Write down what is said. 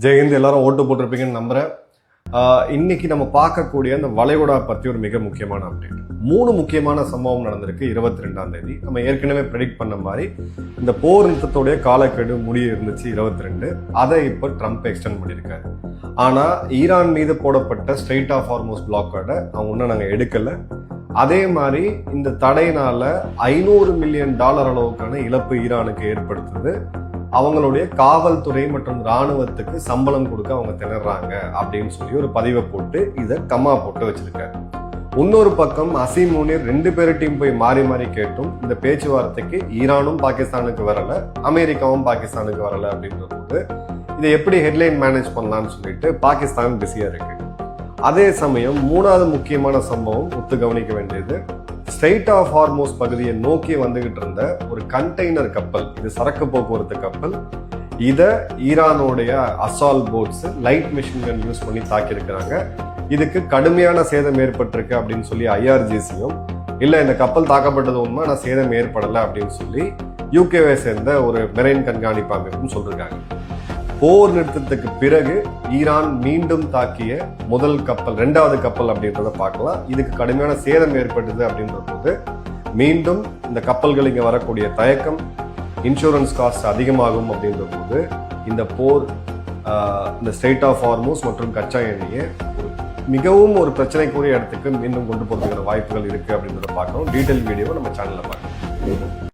ஜெயஹிந்த், எல்லாரும் ஓட்டு போட்டிருப்பீங்கன்னு நம்புறேன். இன்னைக்கு நம்ம பார்க்கக்கூடிய அந்த வளைகுடா பற்றி ஒரு மிக முக்கியமான அப்டேட். 3 முக்கியமான சம்பவம் நடந்திருக்கு 22ஆம் தேதி. நம்ம ஏற்கனவே ப்ரெடிக்ட் பண்ண மாதிரி இந்த போர் நிறுத்தத்துடைய காலக்கெடு முடிய இருந்துச்சு 22. அதை இப்போ ட்ரம்ப் எக்ஸ்டெண்ட் பண்ணியிருக்காரு. ஆனால் ஈரான் மீது போடப்பட்ட ஸ்ட்ரெயிட் ஆஃப் ஹார்மோஸ் பிளாக்கோட அவங்க இன்னும் நாங்கள் எடுக்கலை. அதே மாதிரி இந்த தடையினால $500 மில்லியன் அளவுக்கான இழப்பு ஈரானுக்கு ஏற்படுத்துது. அவங்களுடைய காவல்துறை மற்றும் இராணுவத்துக்கு சம்பளம் கொடுக்க அவங்க திணறாங்க அப்படின்னு சொல்லி ஒரு பதிவை போட்டு இதை கம்மா போட்டு வச்சிருக்காரு. இன்னொரு பக்கம் அசீம் முனீர் 2 பேர்கிட்டையும் போய் மாறி மாறி கேட்டும் இந்த பேச்சுவார்த்தைக்கு ஈரானும் பாகிஸ்தானுக்கு வரல, அமெரிக்காவும் பாகிஸ்தானுக்கு வரல அப்படின்றது இதை எப்படி ஹெட்லைன் மேனேஜ் பண்ணலாம்னு சொல்லிட்டு பாகிஸ்தான் பிஸியா இருக்கு. அதே சமயம் 3வது முக்கியமான சம்பவம் ஒத்து கவனிக்க வேண்டியது, ஸ்ட்ரெயிட் ஆஃப் ஹார்மோஸ் பகுதியை நோக்கி வந்துகிட்டு இருந்த ஒரு கண்டெய்னர் கப்பல், இது சரக்கு போக்குவரத்து கப்பல், இதை ஈரானுடைய assault boats light machine gun use பண்ணி தாக்கியிருக்கிறாங்க. இதுக்கு கடுமையான சேதம் ஏற்பட்டிருக்கு அப்படின்னு சொல்லி IRGCயும், இல்லை இந்த கப்பல் தாக்கப்பட்டது உண்மை, ஆனால் சேதம் ஏற்படலை அப்படின்னு சொல்லி யூகேவை சேர்ந்த ஒரு மெரைன் கண்காணிப்பு அமைப்பும் சொல்லியிருக்காங்க. போர் நிறுத்தத்துக்கு பிறகு ஈரான் மீண்டும் தாக்கிய முதல் கப்பல், 2வது கப்பல் அப்படின்றத பார்க்கலாம். இதுக்கு கடுமையான சேதம் ஏற்பட்டது அப்படின்ற போது மீண்டும் இந்த கப்பல்கள் இங்கே வரக்கூடிய தயக்கம், இன்சூரன்ஸ் காஸ்ட் அதிகமாகும் அப்படின்ற போது இந்த போர் இந்த ஸ்ட்ரெயிட் ஆஃப் ஹார்மோஸ் மற்றும் கச்சா எண்ணெயை மிகவும் ஒரு பிரச்சனைக்குரிய இடத்துக்கு மீண்டும் கொண்டு போகிறதுக்கான வாய்ப்புகள் இருக்குது அப்படின்றத பார்க்கணும். டீட்டெயில் வீடியோவை நம்ம சேனலில் பார்க்கலாம்.